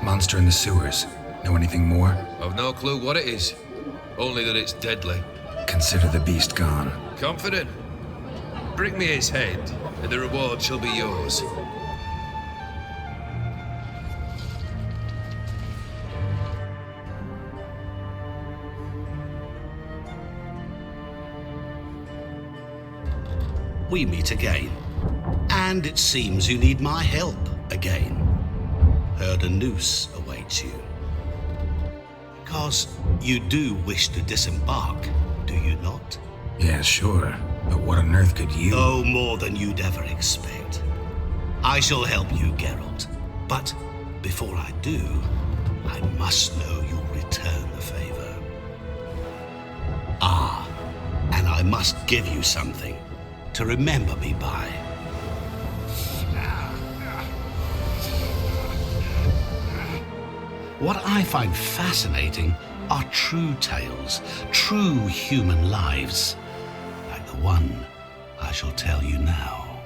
Monster in the sewers. Know anything more? I've no clue what it is. Only that it's deadly. Consider the beast gone. Confident? Bring me his head, and the reward shall be yours. We meet again. And it seems you need my help again. Heard a noose awaits you. Because you do wish to disembark, do you not? Yeah, sure. But what on earth could you... Oh, more than you'd ever expect. I shall help you, Geralt. But before I do, I must know you'll return the favor. Ah, and I must give you something to remember me by. What I find fascinating are true tales, true human lives, like the one I shall tell you now.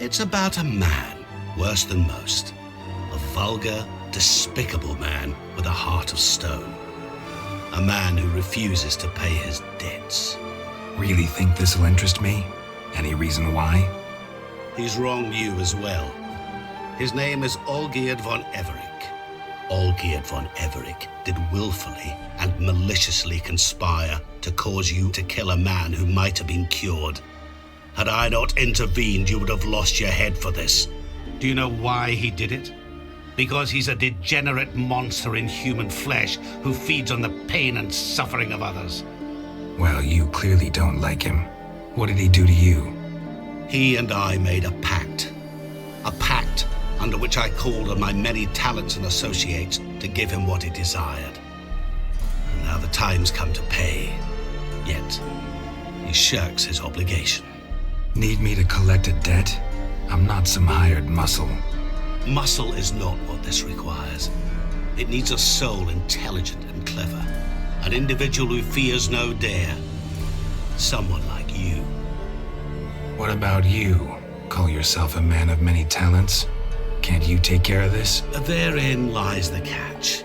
It's about a man, worse than most. A vulgar, despicable man with a heart of stone. A man who refuses to pay his debts. Really think this'll interest me? Any reason why? He's wronged you as well. His name is Olgeird von Everick. Olgeird von Everick did willfully and maliciously conspire to cause you to kill a man who might have been cured. Had I not intervened, you would have lost your head for this. Do you know why he did it? Because he's a degenerate monster in human flesh who feeds on the pain and suffering of others. Well, you clearly don't like him. What did he do to you? He and I made a pact. A pact under which I called on my many talents and associates to give him what he desired. And now the time's come to pay. Yet, he shirks his obligation. Need me to collect a debt? I'm not some hired muscle. Muscle is not what this requires. It needs a soul intelligent and clever. An individual who fears no dare. Someone like you. What about you? Call yourself a man of many talents? Can't you take care of this? Therein lies the catch.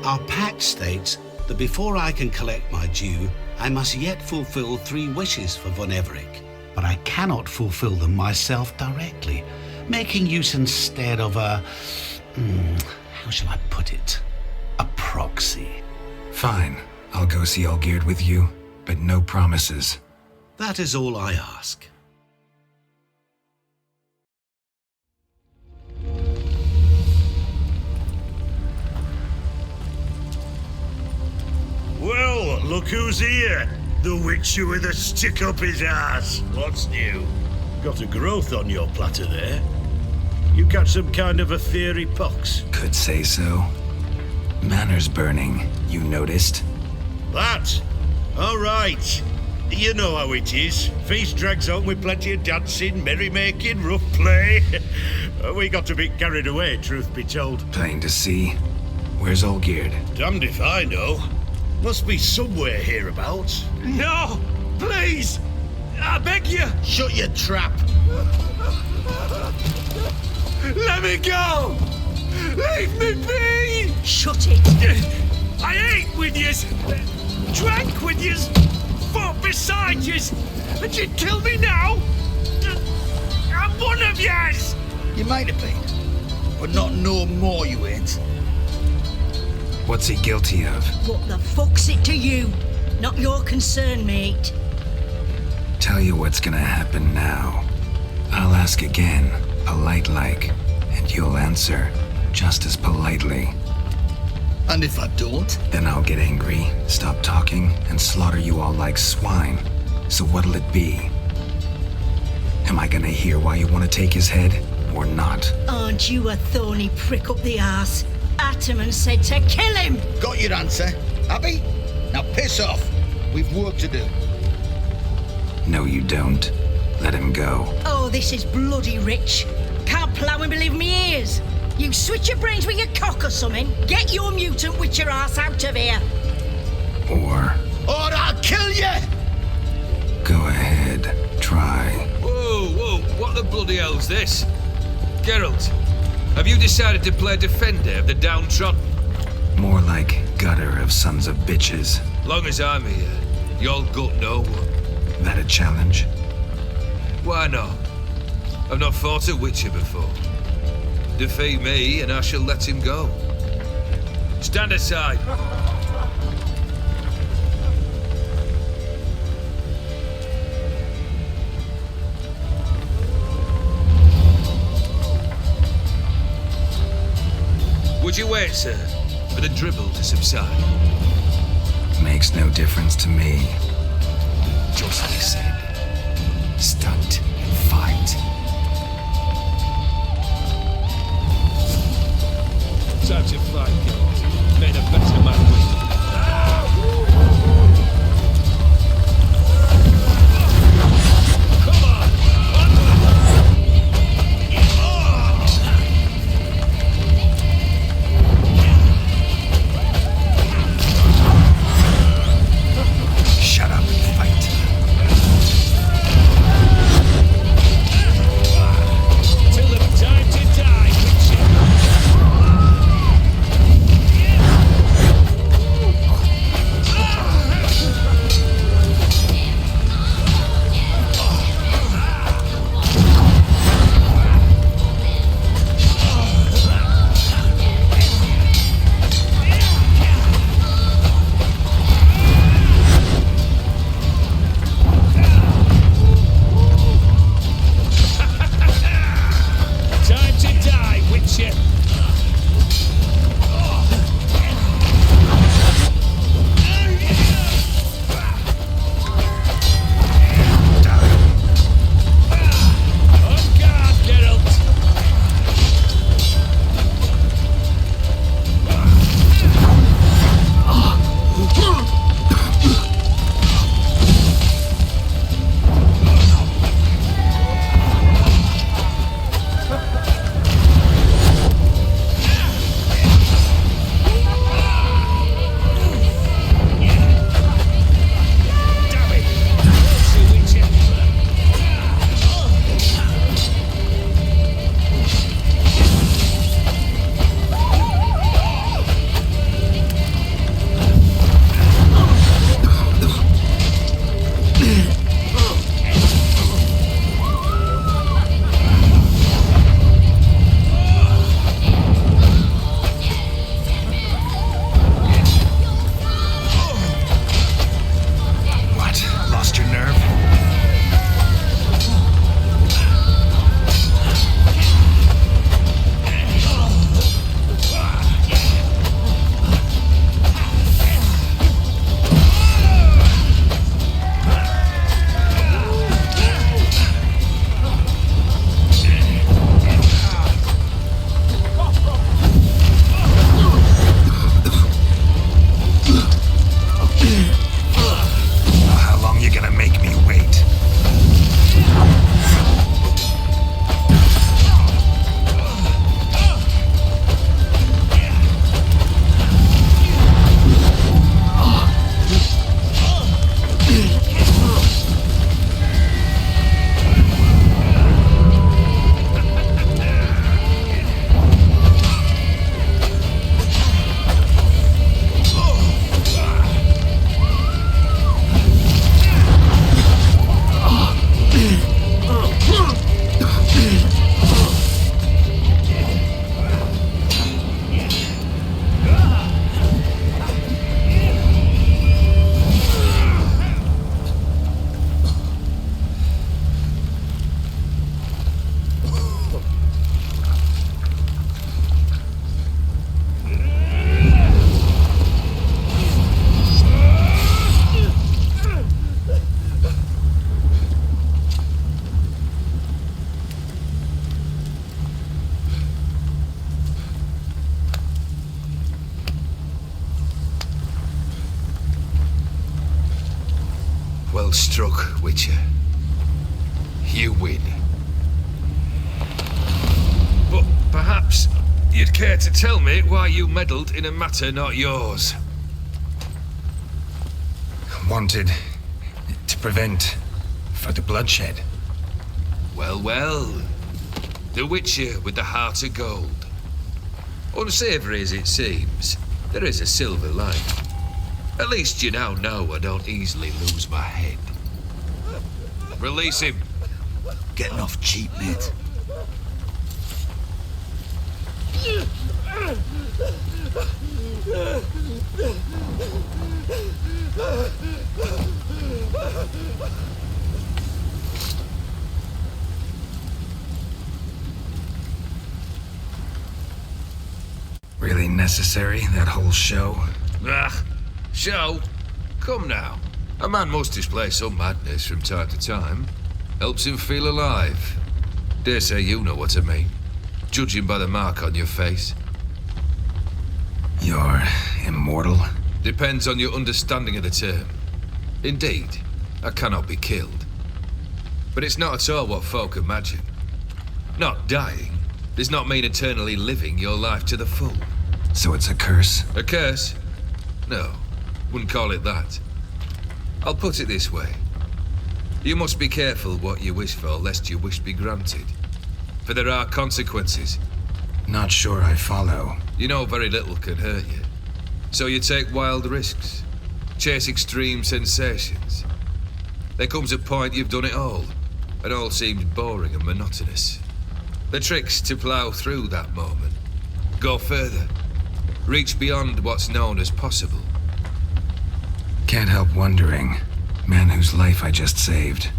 Our pact states that before I can collect my due, I must yet fulfill 3 wishes for von Everick. But I cannot fulfill them myself directly, making use instead of a... how shall I put it? A proxy. Fine. I'll go see Olgeird with you, but no promises. That is all I ask. Well, look who's here. The witcher with a stick up his ass. What's new? Got a growth on your platter there. You catch some kind of Ofieri pox? Could say so. Manners burning, you noticed? That? All right. You know how it is. Feast drags on with plenty of dancing, merrymaking, rough play. We got a bit carried away, truth be told. Plain to see. Where's Olgeird? Damned if I know. Must be somewhere hereabouts. No! Please! I beg you! Shut your trap! Let me go! Leave me be! Shut it! I ate with yous, drank with yous, fought beside yous, and you'd kill me now? I'm one of yous! You might have been, but not no more you ain't. What's he guilty of? What the fuck's it to you? Not your concern, mate. Tell you what's gonna happen now. I'll ask again, polite-like, and you'll answer just as politely. And if I don't? Then I'll get angry, stop talking, and slaughter you all like swine. So what'll it be? Am I gonna hear why you want to take his head, or not? Aren't you a thorny prick up the arse? Ataman said to kill him! Got your answer. Happy? Now piss off. We've work to do. No, you don't. Let him go. Oh, this is bloody rich. Can't plough and believe me ears. You switch your brains with your cock or something. Get your mutant with your ass out of here. Or I'll kill you! go ahead, try. Whoa, what the bloody hell's this? Geralt, Have you decided to play defender of the downtrodden? More like gutter of sons of bitches. Long as I'm here, you'll gut no one. That a challenge? Why not? I've not fought a Witcher before. Defeat me and I shall let him go. Stand aside. Would you wait, sir, for the dribble to subside? Makes no difference to me. Just listen. Stunt and fight. Time to fight, guys. Made a better man win. Come on! Shut up and fight. Till the time to die, Witcher. Time to die, Witcher. On guard, Geralt. Damn it. Mercy, Witcher. What? Lost your nerve? How long you gonna make me wait? Well struck, Witcher. You win. But perhaps you'd care to tell me why you meddled in a matter not yours. Wanted to prevent further bloodshed. Well, well. The Witcher with the heart of gold. Unsavoury as it seems, there is a silver lining. At least you now know I don't easily lose my head. Release him. Getting off cheap, mate. Really necessary, that whole show? Ah, show? Come now. A man must display some madness from time to time. Helps him feel alive. Dare say you know what I mean. Judging by the mark on your face. You're immortal? Depends on your understanding of the term. Indeed, I cannot be killed. But it's not at all what folk imagine. Not dying does not mean eternally living your life to the full. So it's a curse? A curse? No, wouldn't call it that. I'll put it this way. You must be careful what you wish for, lest your wish be granted. For there are consequences. Not sure I follow. You know very little can hurt you. So you take wild risks. Chase extreme sensations. There comes a point you've done it all, and all seems boring and monotonous. The trick's to plough through that moment. Go further. Reach beyond what's known as possible. Can't help wondering. Man whose life I just saved.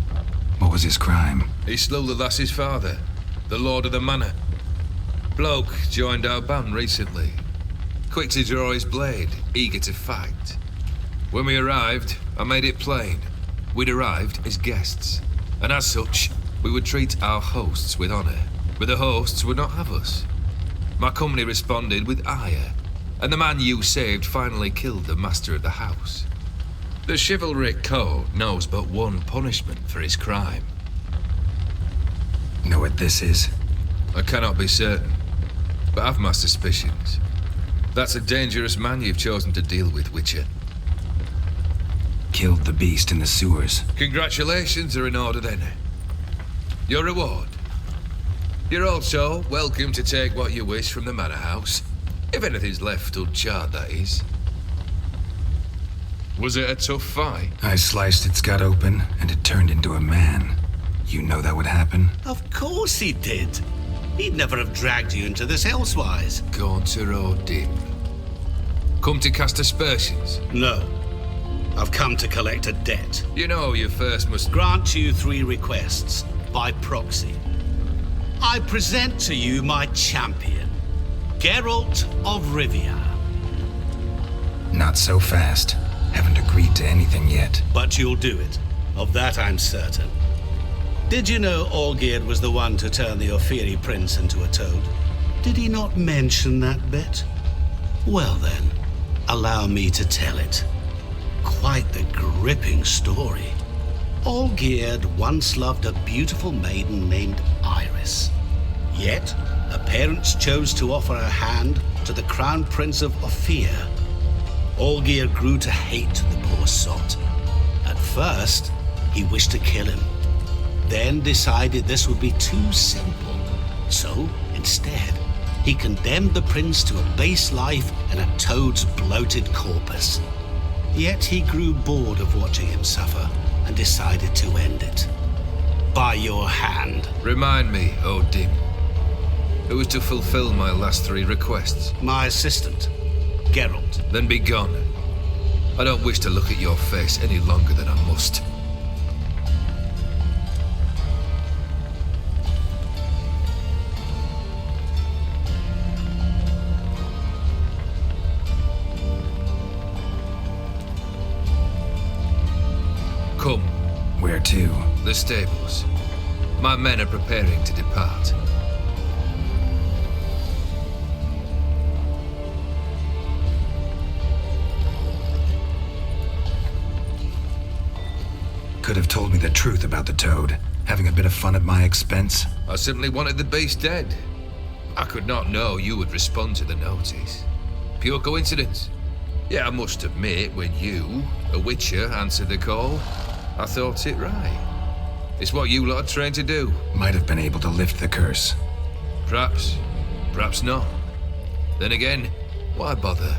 What was his crime? He slew the lass's father, the lord of the manor. Bloke joined our band recently. Quick to draw his blade, eager to fight. When we arrived, I made it plain. We'd arrived as guests, and as such, we would treat our hosts with honor. But the hosts would not have us. My company responded with ire, and the man you saved finally killed the master of the house. The chivalric code knows but one punishment for his crime. Know what this is? I cannot be certain, but I've my suspicions. That's a dangerous man you've chosen to deal with, Witcher. Killed the beast in the sewers. Congratulations are in order then. Your reward. You're also welcome to take what you wish from the manor house. If anything's left uncharred, that is. Was it a tough fight? I sliced its gut open, and it turned into a man. You know that would happen? Of course he did. He'd never have dragged you into this elsewise. Gaunter or dim. Come to cast aspersions. No. I've come to collect a debt. You know you first must Grant you 3 requests, by proxy. I present to you my champion, Geralt of Rivia. Not so fast. Haven't agreed to anything yet. But you'll do it. Of that I'm certain. Did you know Olgeird was the one to turn the Ofieri prince into a toad? Did he not mention that bit? Well then, allow me to tell it. Quite the gripping story. Olgeird once loved a beautiful maiden named Iris. Yet, her parents chose to offer her hand to the crown prince of Ofieri. Olgeird grew to hate the poor sot. At first, he wished to kill him. Then decided this would be too simple. So, instead, he condemned the prince to a base life in a toad's bloated corpus. Yet he grew bored of watching him suffer and decided to end it. By your hand. Remind me, O Dim. Who is to fulfill my last 3 requests? My assistant, Geralt. Then be gone. I don't wish to look at your face any longer than I must. Come. Where to? The stables. My men are preparing to depart. Could have told me the truth about the toad. Having a bit of fun at my expense. I simply wanted the beast dead. I could not know you would respond to the notice. Pure coincidence. Yeah, I must admit, when you, a witcher, answered the call, I thought it right. It's what you lot are trained to do. Might have been able to lift the curse. Perhaps. Perhaps not. Then again, why bother?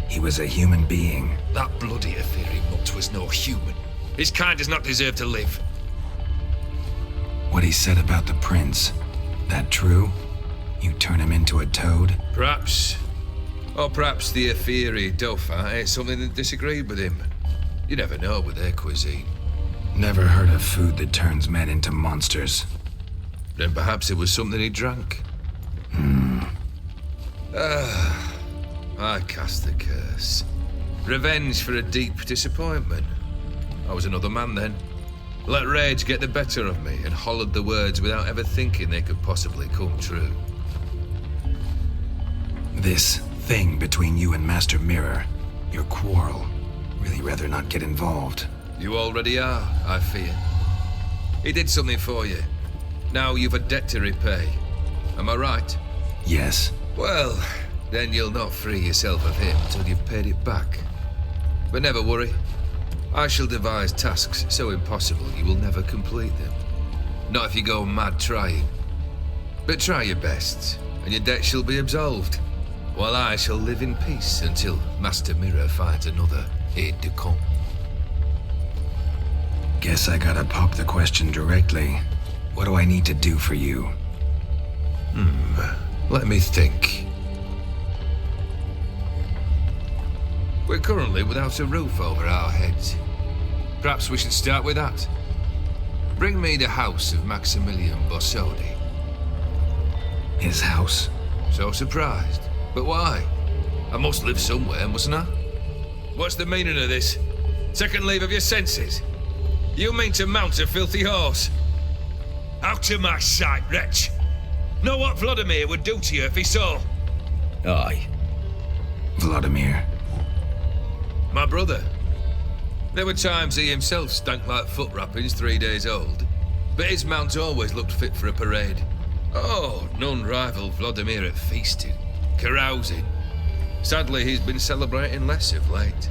He was a human being. That bloody Ofieri mutt was no human. His kind does not deserve to live. What he said about the prince, that true? You turn him into a toad? Perhaps. Or perhaps the Ofieri Dauphin ate something that disagreed with him. You never know with their cuisine. Never heard of food that turns men into monsters. Then perhaps it was something he drank. I cast the curse. Revenge for a deep disappointment. I was another man then. Let rage get the better of me and hollered the words without ever thinking they could possibly come true. This thing between you and Master Mirror, your quarrel, really rather not get involved. You already are, I fear. He did something for you. Now you've a debt to repay. Am I right? Yes. Well, then you'll not free yourself of him till you've paid it back. But never worry. I shall devise tasks so impossible you will never complete them. Not if you go mad trying. But try your best, and your debt shall be absolved, while I shall live in peace until Master Mirror finds another aide-de-camp. Guess I gotta pop the question directly. What do I need to do for you? Let me think. We're currently without a roof over our heads. Perhaps we should start with that. Bring me the house of Maximilian Borsodi. His house? So surprised. But why? I must live somewhere, mustn't I? What's the meaning of this? Second leave of your senses? You mean to mount a filthy horse? Out of my sight, wretch! Know what Vladimir would do to you if he saw? Aye. Vladimir. My brother. There were times he himself stank like foot wrappings 3 days old, but his mount always looked fit for a parade. Oh, none rival Vladimir at feasting, carousing. Sadly, he's been celebrating less of late.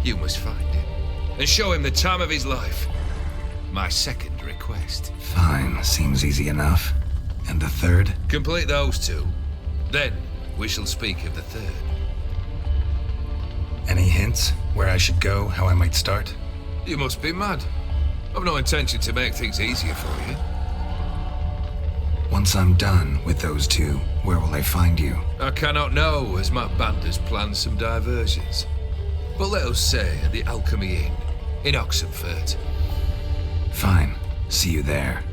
You must find him, and show him the time of his life. My second request. Fine, seems easy enough. And the third? Complete those two. Then, we shall speak of the third. Any hints? Where I should go? How I might start? You must be mad. I've no intention to make things easier for you. Once I'm done with those two, where will I find you? I cannot know, as my band has planned some diversions. But let us say at the Alchemy Inn, in Oxenfurt. Fine. See you there.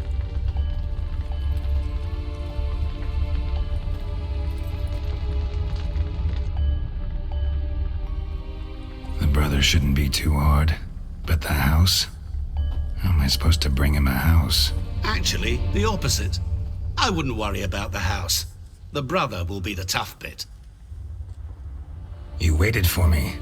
The brother shouldn't be too hard. But the house? How am I supposed to bring him a house? Actually, the opposite. I wouldn't worry about the house. The brother will be the tough bit. You waited for me.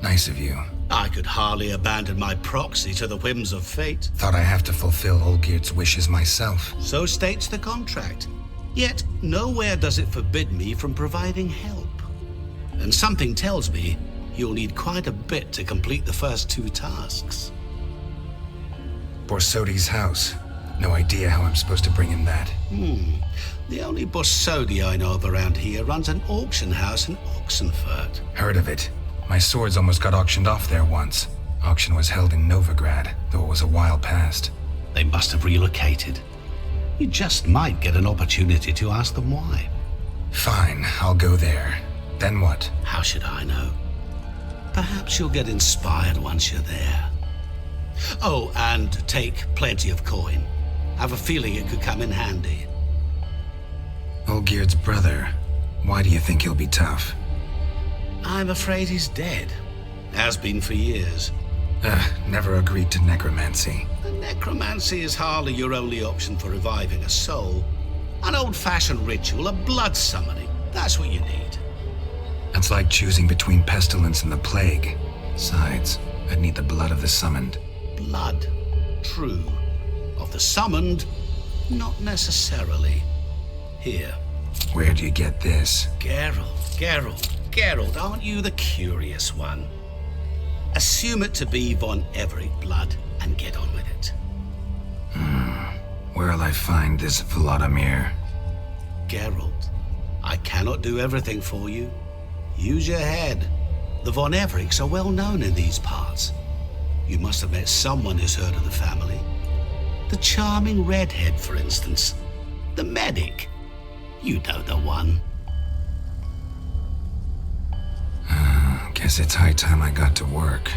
Nice of you. I could hardly abandon my proxy to the whims of fate. Thought I have to fulfill Olgeird's wishes myself. So states the contract. Yet, nowhere does it forbid me from providing help. And something tells me you'll need quite a bit to complete the first two tasks. Borsodi's house. No idea how I'm supposed to bring him that. The only Borsodi I know of around here runs an auction house in Oxenfurt. Heard of it. My swords almost got auctioned off there once. Auction was held in Novigrad, though it was a while past. They must have relocated. You just might get an opportunity to ask them why. Fine, I'll go there. Then what? How should I know? Perhaps you'll get inspired once you're there. Oh, and take plenty of coin. Have a feeling it could come in handy. Olgeird's brother. Why do you think he'll be tough? I'm afraid he's dead. Has been for years. Never agreed to necromancy. Necromancy is hardly your only option for reviving a soul. An old-fashioned ritual, a blood summoning. That's what you need. That's like choosing between pestilence and the plague. Besides, I'd need the blood of the summoned. Blood. True. Of the summoned, not necessarily. Here. Where'd you get this? Geralt, aren't you the curious one? Assume it to be von Everett blood and get on with it. Where'll I find this Vladimir? Geralt, I cannot do everything for you. Use your head. The Von Evericks are well known in these parts. You must have met someone who's heard of the family. The charming redhead, for instance. The medic. You know the one. Guess it's high time I got to work.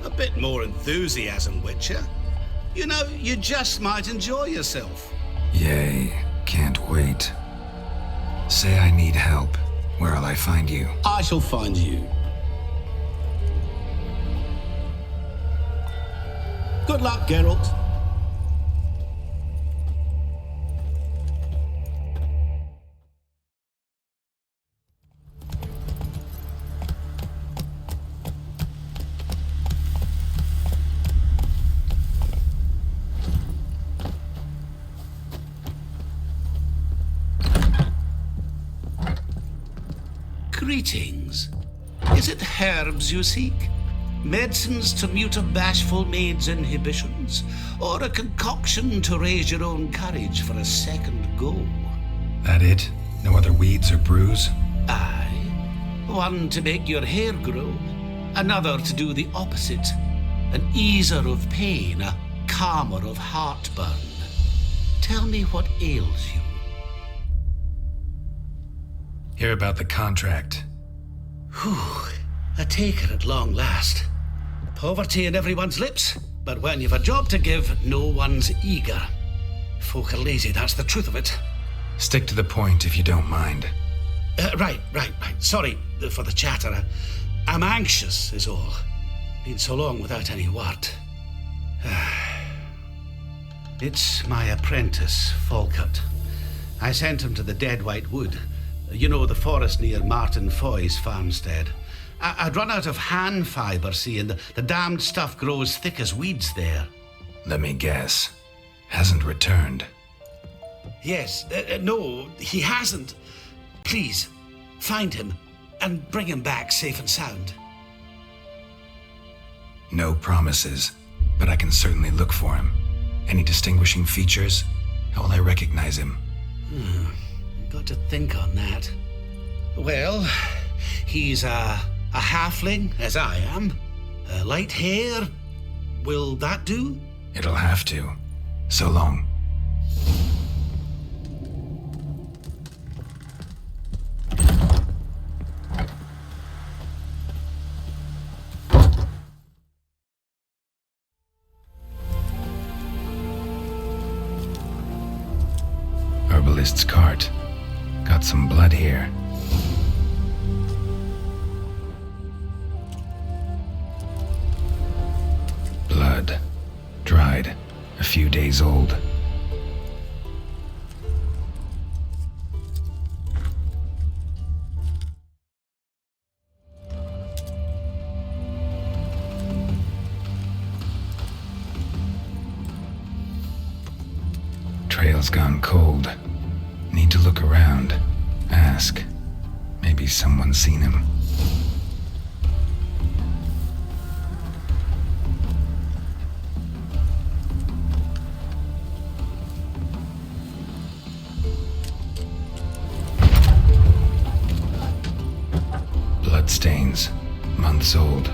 A bit more enthusiasm, Witcher. You know, you just might enjoy yourself. Yay, can't wait. Say I need help. Where'll I find you? I shall find you. Good luck, Geralt. Greetings. Is it herbs you seek? Medicines to mute a bashful maid's inhibitions? Or a concoction to raise your own courage for a second go? That it? No other weeds or brews? Aye. One to make your hair grow. Another to do the opposite. An easer of pain, a calmer of heartburn. Tell me what ails you. Hear about the contract. Whew, a taker at long last. Poverty in everyone's lips, but when you've a job to give, no one's eager. Folk are lazy, that's the truth of it. Stick to the point if you don't mind. Right. Sorry for the chatter. I'm anxious, is all. Been so long without any word. It's my apprentice, Falkert. I sent him to the Dead White Wood. You know, the forest near Martin Foy's farmstead. I'd run out of hand fibre, see, and the damned stuff grows thick as weeds there. Let me guess. Hasn't returned. Yes, no, he hasn't. Please, find him and bring him back safe and sound. No promises, but I can certainly look for him. Any distinguishing features? How will I recognize him? Got to think on that. Well, he's a halfling, as I am. Light hair. Will that do? It'll have to. So long. Herbalist's cart. Got some blood here. Blood. Dried. A few days old. Trail's gone cold. Need to look around. Ask. Maybe someone's seen him. Bloodstains. Months old.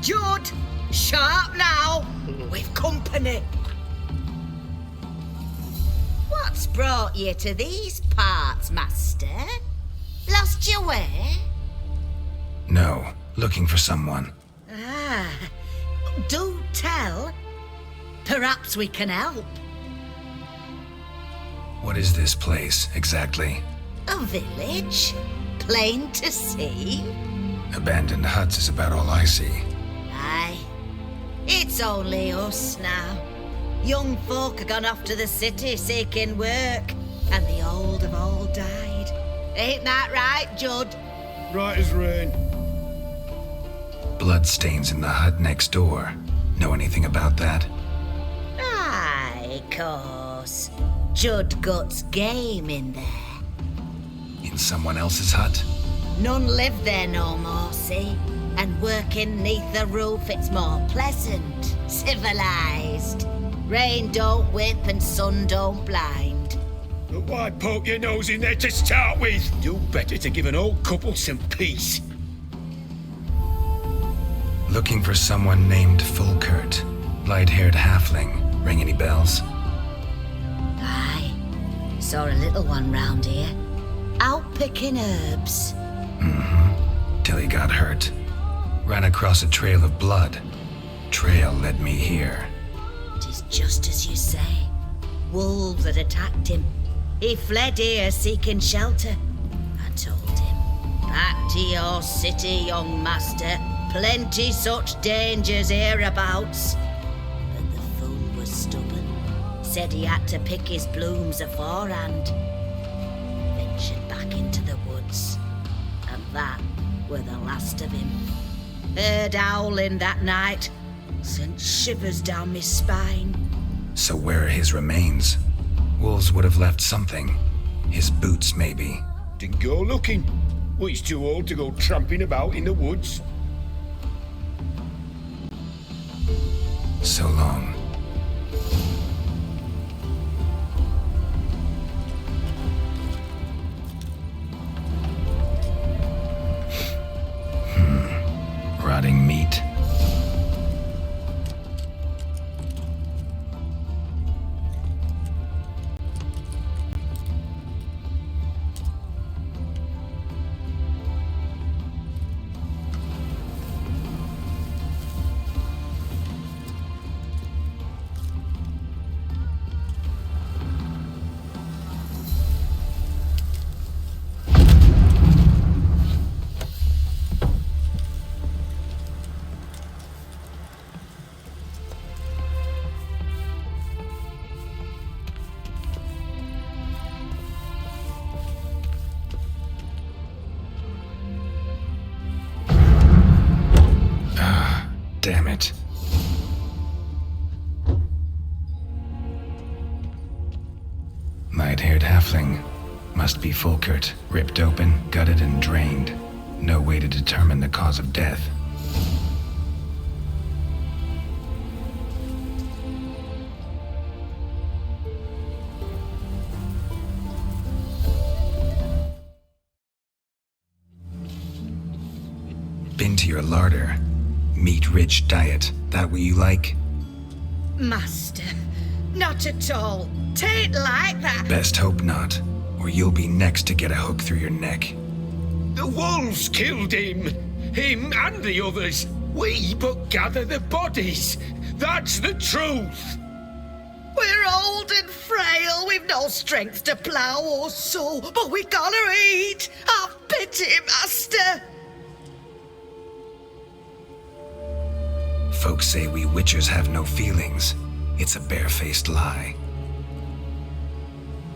Judd, sharp now. We've company. What's brought you to these parts, master? Lost your way? No. Looking for someone. Ah, do tell. Perhaps we can help. What is this place, exactly? A village? Plain to see? Abandoned huts is about all I see. Aye. It's only us now. Young folk have gone off to the city seeking work, and the old have all died. Ain't that right, Judd? Right as rain. Bloodstains in the hut next door. Know anything about that? Aye, course. Judd Guts game in there. In someone else's hut? None live there no more, see? And working neath the roof, it's more pleasant, civilized. Rain don't whip and sun don't blind. But why poke your nose in there to start with? Do better to give an old couple some peace. Looking for someone named Fulkert. Light-haired halfling. Ring any bells? Aye. Saw a little one round here. Out picking herbs. Till he got hurt. Ran across a trail of blood. Trail led me here. Tis just as you say. Wolves had attacked him. He fled here seeking shelter. I told him, back to your city, young master. Plenty such dangers hereabouts. But the fool was stubborn. Said he had to pick his blooms aforehand. Ventured back into the woods. And that were the last of him. Heard howling that night. Sent shivers down my spine. So where are his remains? Wolves would have left something. His boots, maybe. Didn't go looking. Well, he's too old to go tramping about in the woods. So long. Rotting meat. Damn it. Light-haired halfling. Must be Fulkert. Ripped open, gutted and drained. No way to determine the cause of death. Been to your larder. Meat-rich diet. That what you like? Master, not at all. Tain't like that. Best hope not, or you'll be next to get a hook through your neck. The wolves killed him. Him and the others. We but gather the bodies. That's the truth. We're old and frail, we've no strength to plough or sow, but we gotta eat. Have pity, master. Folks say we witchers have no feelings. It's a barefaced lie.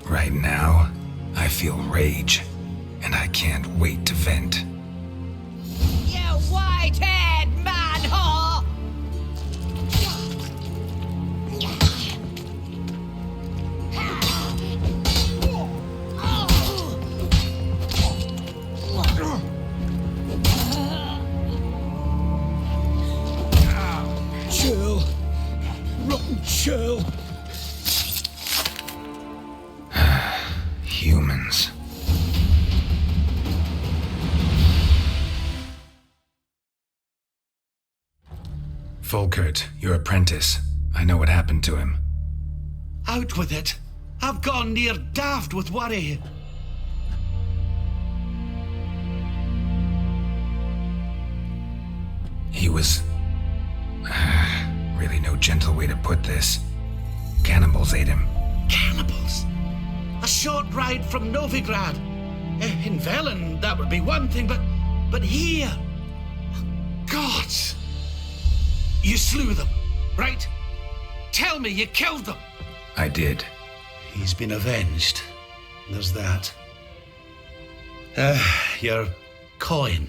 Right now, I feel rage, and I can't wait to vent. You white-haired man whore! Churl. Rotten churl. Humans. Fulkert, your apprentice. I know what happened to him. Out with it. I've gone near daft with worry. He was... really no gentle way to put this. Cannibals ate him. Cannibals? A short ride from Novigrad. In Velen, that would be one thing, but here... Gods! You slew them, right? Tell me you killed them. I did. He's been avenged. There's that. Your coin.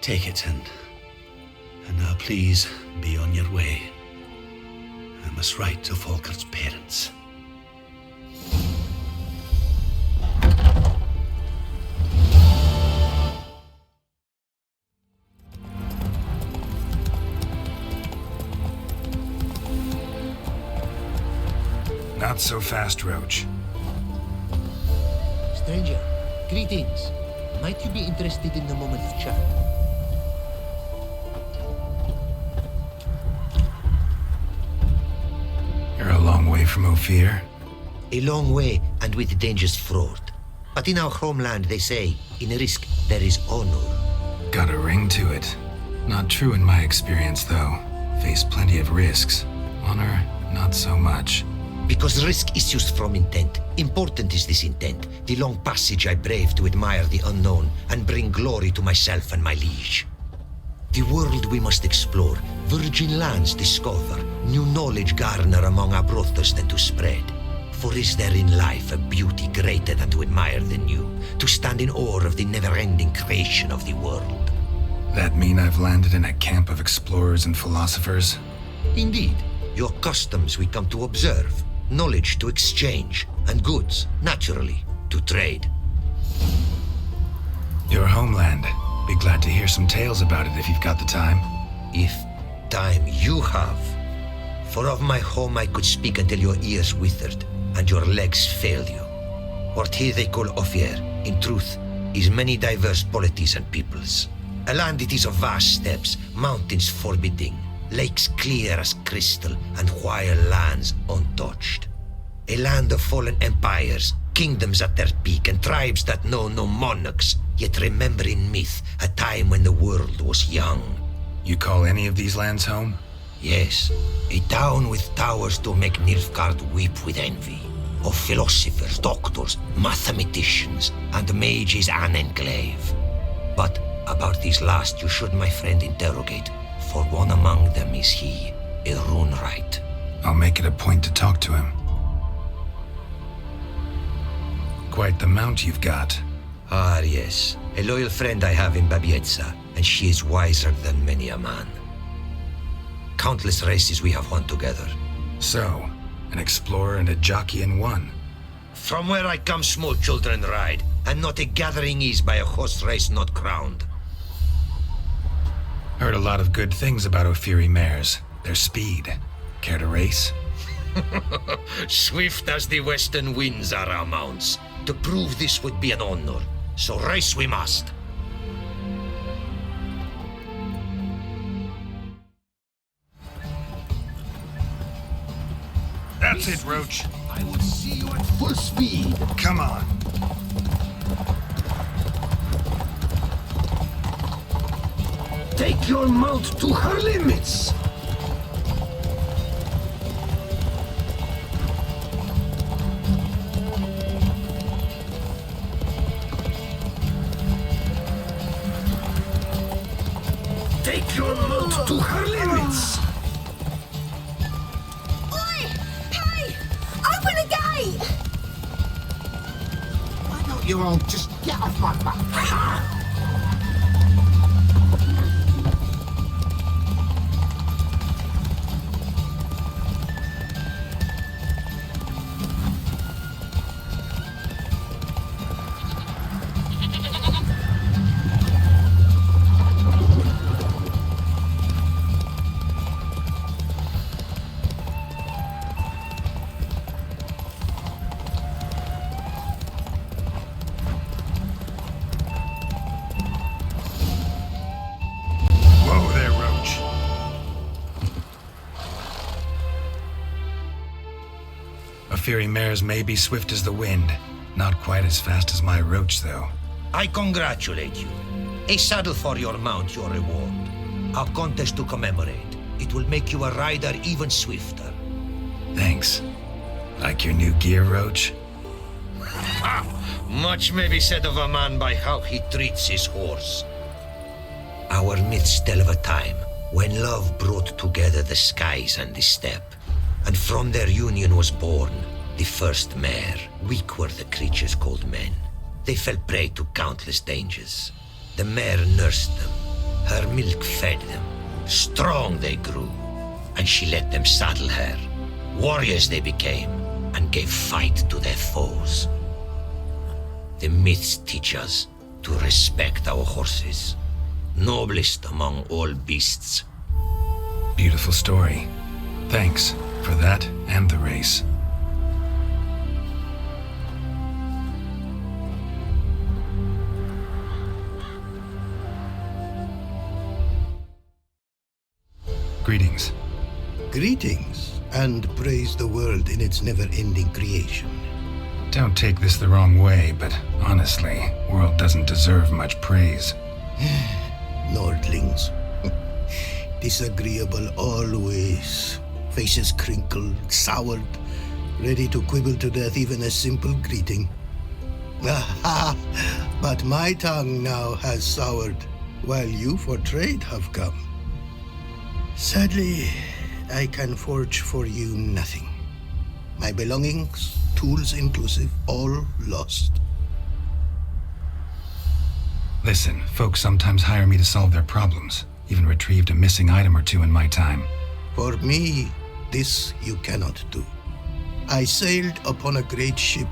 Take it And now please, be on your way. I must write to Volker's parents. Not so fast, Roach. Stranger, greetings. Might you be interested in a moment of chat? You're a long way from Ofieri. A long way, and with dangers fraught. But in our homeland, they say, in risk there is honor. Got a ring to it. Not true in my experience, though. Faced plenty of risks. Honor, not so much. Because risk issues from intent. Important is this intent. The long passage I brave to admire the unknown and bring glory to myself and my liege. The world we must explore, virgin lands discover, new knowledge garner among our brothers than to spread. For is there in life a beauty greater than to admire the new, to stand in awe of the never-ending creation of the world? That mean I've landed in a camp of explorers and philosophers? Indeed, your customs we come to observe, knowledge to exchange, and goods, naturally, to trade. Your homeland. Be glad to hear some tales about it if you've got the time. If time you have. For of my home I could speak until your ears withered, and your legs fail you. What here they call Ofieri, in truth, is many diverse polities and peoples. A land it is of vast steppes, mountains forbidding, lakes clear as crystal, and wild lands untouched. A land of fallen empires, kingdoms at their peak, and tribes that know no monarchs, yet remember in myth a time when the world was young. You call any of these lands home? Yes, a town with towers to make Nilfgaard weep with envy. Of philosophers, doctors, mathematicians, and mages an enclave. But about these last you should, my friend, interrogate, for one among them is he, a rune-wright. I'll make it a point to talk to him. Quite the mount you've got. Ah, yes. A loyal friend I have in Babietza, and she is wiser than many a man. Countless races we have won together. So, an explorer and a jockey in one. From where I come, small children ride, and not a gathering is by a horse race not crowned. Heard a lot of good things about Ofieri mares. Their speed. Care to race? Swift as the western winds are our mounts. To prove this would be an honor, so race we must. That's it, Roach. I will see you at full speed. Come on. Take your mount to her limits. Take your mount to her limits. Oi! Hey! Open the gate! Why don't you all just get off my back? Whoa there, Roach. Ofieri mares may be swift as the wind. Not quite as fast as my Roach, though. I congratulate you. A saddle for your mount, your reward. A contest to commemorate. It will make you a rider even swifter. Thanks. Like your new gear, Roach? Much may be said of a man by how he treats his horse. Our myths tell of a time when love brought together the skies and the steppe, and from their union was born the first mare. Weak were the creatures called men. They fell prey to countless dangers. The mare nursed them, her milk fed them, Strong they grew, and she let them saddle her. Warriors they became, and gave fight to their foes. The myths teach us to respect our horses, noblest among all beasts. Beautiful story. Thanks for that and the race. Greetings. Greetings, and praise the world in its never-ending creation. Don't take this the wrong way, but honestly, world doesn't deserve much praise. Nordlings. Disagreeable always. Faces crinkled, soured, ready to quibble to death even a simple greeting. Aha! But my tongue now has soured, while you for trade have come. Sadly, I can forge for you nothing. My belongings, tools inclusive, all lost. Listen, folks sometimes hire me to solve their problems. Even retrieved a missing item or two in my time. For me, this you cannot do. I sailed upon a great ship.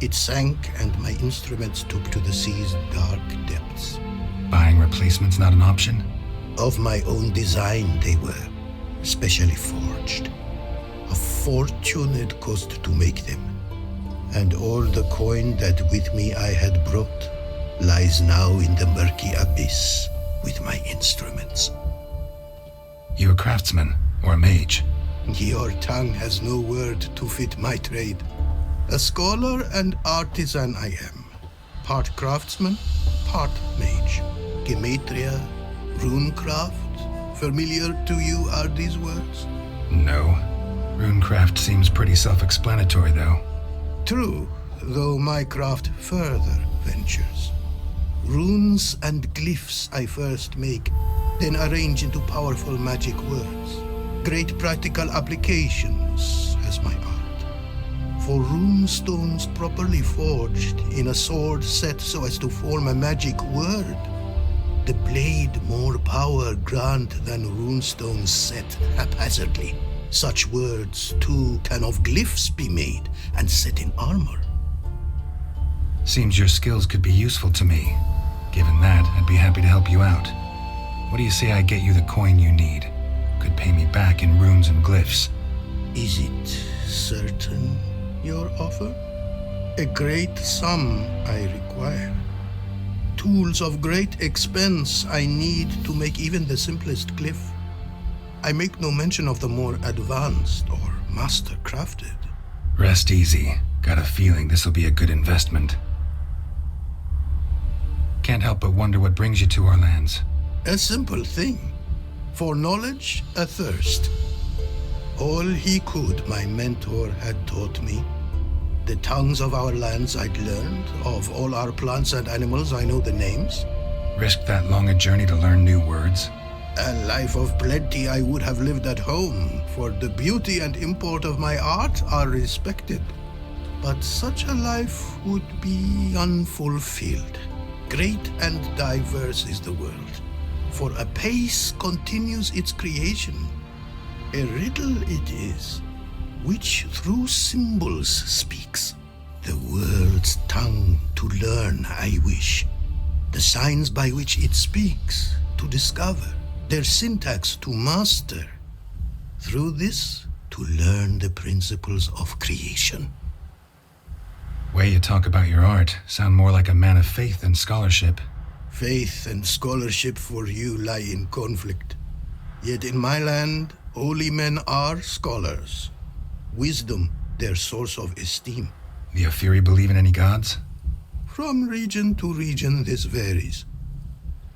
It sank, and my instruments took to the sea's dark depths. Buying replacements not an option? Of my own design they were, specially forged. A fortune it cost to make them. And all the coin that with me I had brought lies now in the murky abyss with my instruments. You a craftsman or a mage? Your tongue has no word to fit my trade. A scholar and artisan I am. Part craftsman, part mage. Gematria, runecraft. Familiar to you are these words? No. Runecraft seems pretty self-explanatory, though. True, though my craft further ventures. Runes and glyphs I first make, then arrange into powerful magic words. Great practical applications as my art. For rune stones properly forged in a sword set so as to form a magic word, the blade more power grant than runestones set haphazardly. Such words, too, can of glyphs be made and set in armor. Seems your skills could be useful to me. Given that, I'd be happy to help you out. What do you say I get you the coin you need? Could pay me back in runes and glyphs. Is it certain, your offer? A great sum I require. Tools of great expense I need to make even the simplest glyph. I make no mention of the more advanced or master-crafted. Rest easy. Got a feeling this'll be a good investment. Can't help but wonder what brings you to our lands. A simple thing. For knowledge, a thirst. All he could, my mentor had taught me. The tongues of our lands I'd learned. Of all our plants and animals, I know the names. Risked that long a journey to learn new words? A life of plenty I would have lived at home, for the beauty and import of my art are respected. But such a life would be unfulfilled. Great and diverse is the world, for a pace continues its creation. A riddle it is, which through symbols speaks. The world's tongue to learn I wish, the signs by which it speaks to discover, their syntax to master. Through this, to learn the principles of creation. Way you talk about your art sound more like a man of faith than scholarship. Faith and scholarship for you lie in conflict. Yet in my land, holy men are scholars. Wisdom, their source of esteem. The Ofieri believe in any gods? From region to region this varies.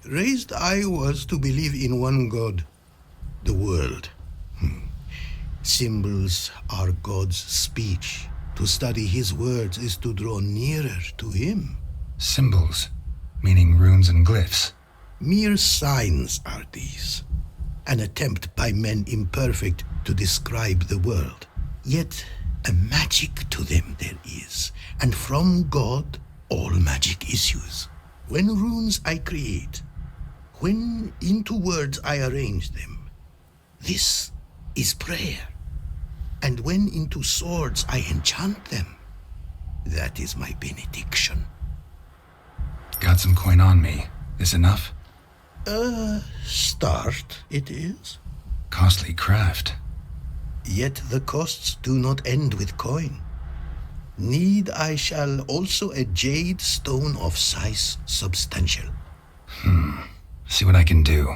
Raised I was to believe in one God, the world. Symbols are God's speech. To study his words is to draw nearer to him. Symbols, meaning runes and glyphs. Mere signs are these. An attempt by men imperfect to describe the world. Yet a magic to them there is, and from God all magic issues. When runes I create, When into words I arrange them, this is prayer. And when into swords I enchant them, that is my benediction. Got some coin on me. This enough? Start it is. Costly craft. Yet the costs do not end with coin. Need I shall also a jade stone of size substantial. See what I can do.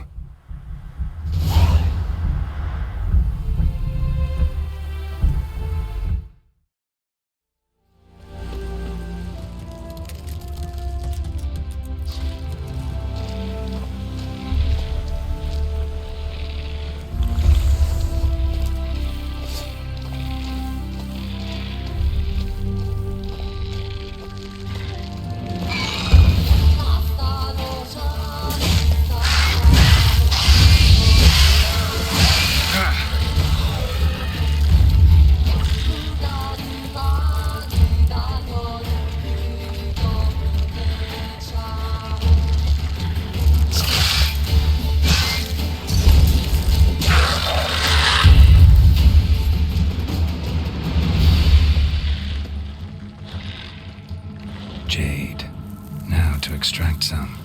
Jade. Now to extract some.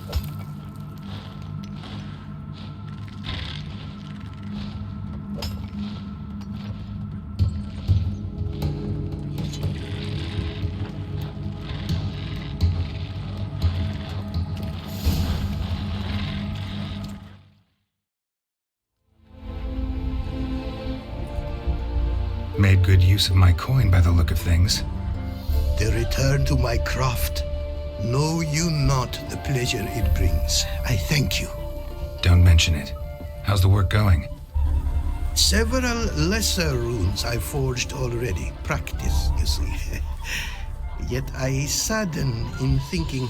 Made good use of my coin by the look of things. The return to my craft. Know you not the pleasure it brings. I thank you. Don't mention it. How's the work going? Several lesser runes I forged already. Practice, you see. Yet I sadden in thinking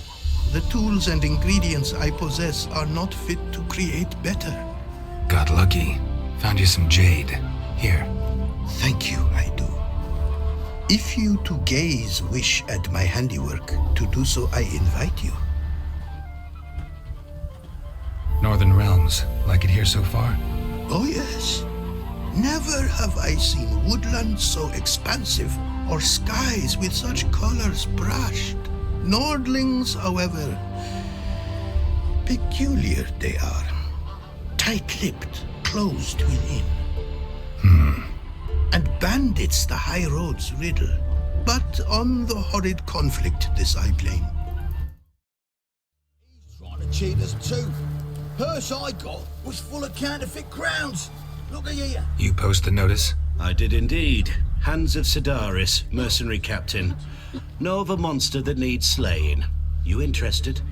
the tools and ingredients I possess are not fit to create better. Got lucky. Found you some jade. Here. Thank you, I do. If you to gaze wish at my handiwork, to do so I invite you. Northern Realms. Like it here so far? Oh yes. Never have I seen woodland so expansive, or skies with such colors brushed. Nordlings, however, peculiar they are. Tight-lipped, closed within. And bandits the high road's riddle. But on the horrid conflict this I blame. He's trying to cheat us too. Purse I got was full of counterfeit crowns. Look at here. You post the notice? I did indeed. Hands of Sedaris, mercenary captain. Know of a monster that needs slaying. You interested?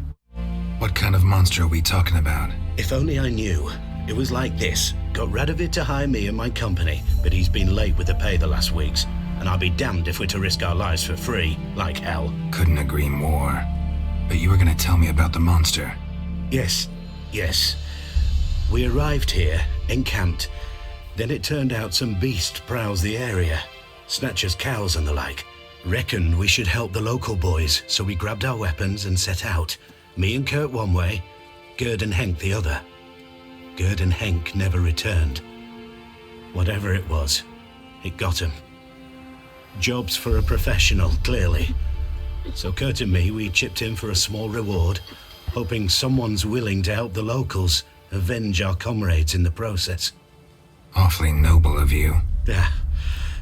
What kind of monster are we talking about? If only I knew. It was like this. Got rid of it to hire me and my company, but he's been late with the pay the last weeks. And I'll be damned if we're to risk our lives for free, like hell. Couldn't agree more. But you were gonna tell me about the monster. Yes. We arrived here, encamped. Then it turned out some beast prowls the area. Snatchers cows and the like. Reckoned we should help the local boys, so we grabbed our weapons and set out. Me and Kurt one way, Gerd and Henk the other. Gerd and Henk never returned. Whatever it was, it got him. Jobs for a professional, clearly. So Kurt and me, we chipped in for a small reward, hoping someone's willing to help the locals avenge our comrades in the process. Awfully noble of you.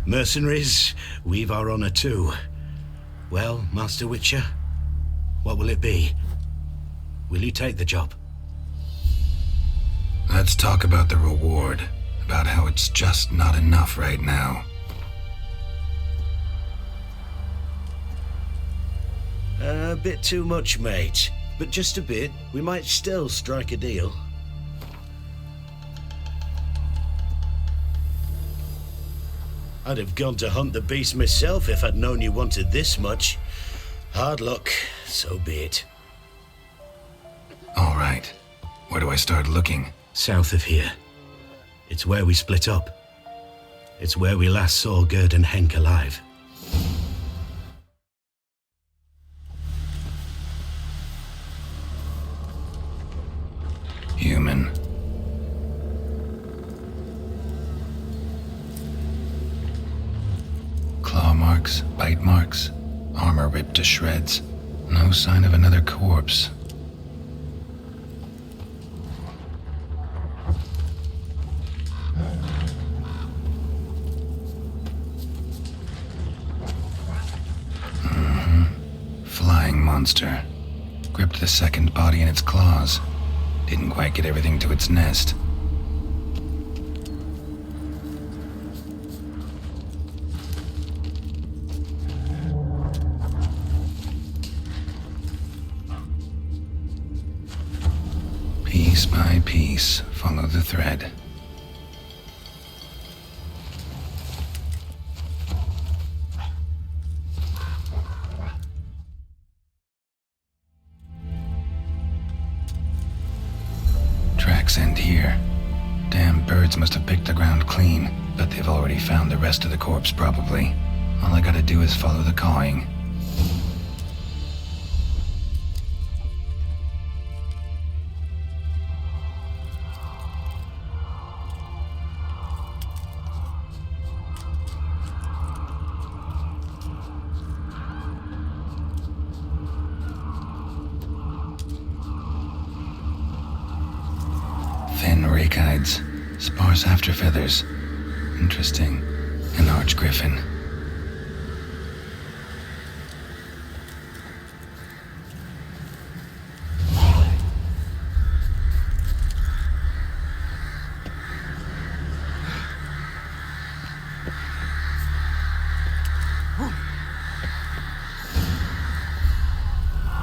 Mercenaries, we've our honor too. Well, Master Witcher, what will it be? Will you take the job? Let's talk about the reward. About how it's just not enough right now. A bit too much, mate. But just a bit. We might still strike a deal. I'd have gone to hunt the beast myself if I'd known you wanted this much. Hard luck, so be it. All right. Where do I start looking? South of here. It's where we split up. It's where we last saw Gerd and Henk alive. Human. Claw marks, bite marks, armor ripped to shreds. No sign of another corpse. Flying monster. Gripped the second body in its claws. Didn't quite get everything to its nest. Piece by piece, follow the thread. Tracks end here. Damn birds must have picked the ground clean, but they've already found the rest of the corpse probably. All I gotta do is follow the cawing. Thin rakides, sparse afterfeathers. Interesting. An Archgriffin.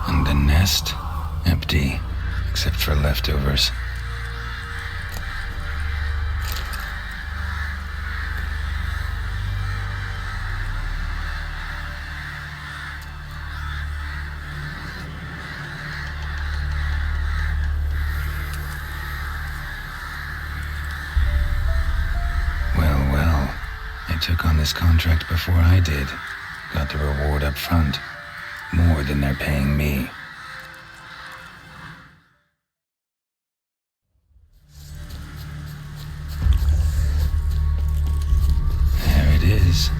And the nest? Empty, except for leftovers. They took on this contract before I did. Got the reward up front. More than they're paying me. There it is.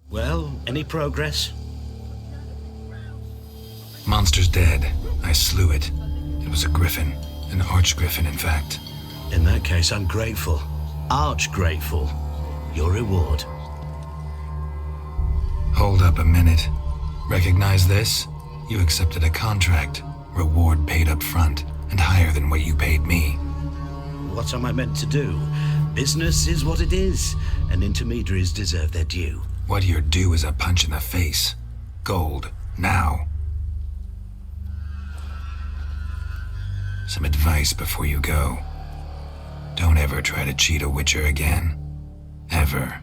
Well, any progress? Monster's dead. I slew it. It was a griffin. An archgriffin, in fact. In that case, I'm grateful. Arch grateful. Your reward. Hold up a minute. Recognize this? You accepted a contract. Reward paid up front, and higher than what you paid me. What am I meant to do? Business is what it is, and intermediaries deserve their due. What you're due is a punch in the face. Gold. Now. Some advice before you go. Don't ever try to cheat a Witcher again. Ever.